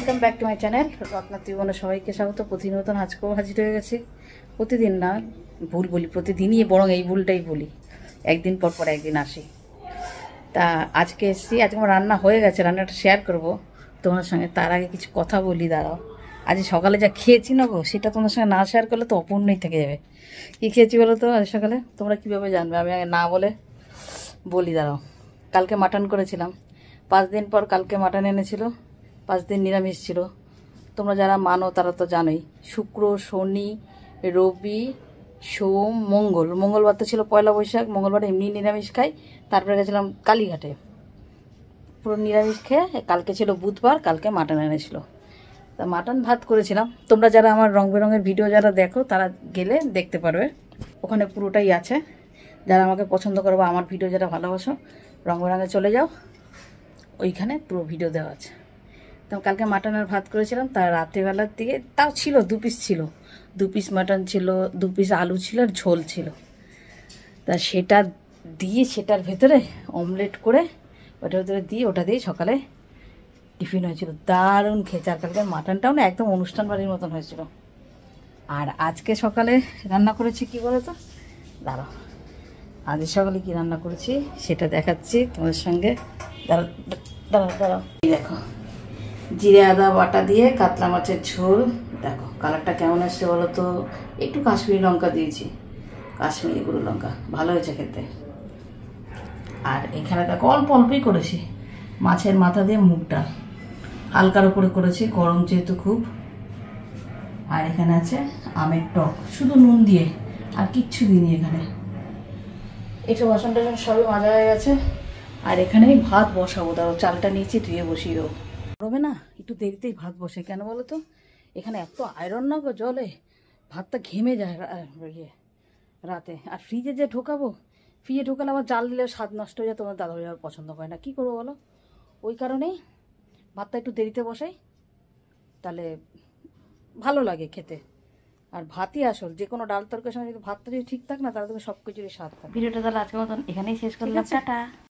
Welcome back to my channel রত্না ত্রিভুবনে সবাইকে স্বাগত। প্রতিনিয়তন আজকেও হাজির হয়ে গেছি। প্রতিদিন না, ভুল বলি, প্রতিদিনই, বরং এই ভুলটাই বলি, একদিন পর পর একদিন আসি। তা আজকে এসেছি, আজকে আমার রান্না হয়ে গেছে, রান্নাটা শেয়ার করব তোমার সঙ্গে। তার আগে কিছু কথা বলি, দাঁড়াও। আজ সকালে যা খেয়েছি না গো, সেটা তোমার সঙ্গে না শেয়ার করলে তো অপূর্ণই থেকে যাবে। কী খেয়েছি বলো তো আজ সকালে? তোমরা কীভাবে জানবে? আমি আগে না বলে বলি, দাঁড়াও। কালকে মাটন করেছিলাম, 5 দিন পর কালকে মাটন এনেছিল। 5 দিন নিরামিষ ছিল। তোমরা যারা মানো তারা তো জানোই, শুক্র, শনি, রবি, সোম, মঙ্গলবার তো ছিল পয়লা বৈশাখ। মঙ্গলবার এমনি নিরামিষ খাই। তারপরে গেছিলাম কালীঘাটে, পুরো নিরামিষ খেয়ে। কালকে ছিল বুধবার, কালকে মাটন এনেছিল। তা মাটন ভাত করেছিলাম। তোমরা যারা আমার রং বেরঙের ভিডিও যারা দেখো তারা গেলে দেখতে পারবে, ওখানে পুরোটাই আছে। যারা আমাকে পছন্দ করো বা আমার ভিডিও যারা ভালোবাসো, রং বেরঙে চলে যাও, ওইখানে পুরো ভিডিও দেওয়া আছে। তো কালকে মাটনের ভাত করেছিলাম। তার রাত্রিবেলার দিকে তাও ছিল 2 পিস, ছিল 2 পিস মাটন ছিল, 2 পিস আলু ছিল, আর ঝোল ছিল। তা সেটা দিয়ে, সেটার ভেতরে অমলেট করে ওটার ভেতরে দিয়ে, ওটা দিয়ে সকালে টিফিন হয়েছিল। দারুণ খেয়েছে। আর কালকে মাটনটাও না একদম অনুষ্ঠান বাড়ির মতন হয়েছিল। আর আজকে সকালে রান্না করেছি কি বলো তো, দাঁড়াও, আজ সকালে কি রান্না করেছি সেটা দেখাচ্ছি তোমাদের সঙ্গে। দাঁড়াও দাঁড়াও দাঁড়াও, এই দেখো, জিরে আদা বাটা দিয়ে কাতলা মাছের ঝোল। দেখো কালারটা কেমন আসছে বলো তো। একটু কাশ্মীরি লঙ্কা দিয়েছি, কাশ্মীরি গুঁড়ো লঙ্কা, ভালো হয়েছে খেতে। আর এখানে দেখো অল্প অল্পই করেছি, মাছের মাথা দিয়ে মুগ ডাল, হালকার উপরে করেছি, গরম যেহেতু খুব। আর এখানে আছে আমের টক, শুধু নুন দিয়ে, আর কিচ্ছু দিইনি এখানে। একটু বাসন টাসন সবই মাজা হয়ে গেছে। আর এখানেই ভাত বসাবো, দাও চালটা নিয়েছি, ধুয়ে বসিয়ে দেবো। গরমে না একটু দেরিতেই ভাত বসে, কেন বলো তো, এখানে এত আয়রন না গো জলে, ভাতটা ঘেমে যায় রাতে। আর ফ্রিজে যে ঢোকাবো, ফ্রিজে ঢোকালে আবার জাল দিলে স্বাদ নষ্ট হয়ে যায়। তোমার দাদা ভাই পছন্দ করে না, কী করবো বলো। ওই কারণেই ভাতটা একটু দেরিতে বসাই, তাহলে ভালো লাগে খেতে। আর ভাতই আসল, যে কোনো ডাল তরকারির সঙ্গে যদি ভাতটা যদি ঠিক থাক না, তাহলে তুমি সব কিছুরই স্বাদ থাকে। ভিডিওটা তাহলে আজকের মতন এখানেই শেষ করলাম, টাটা।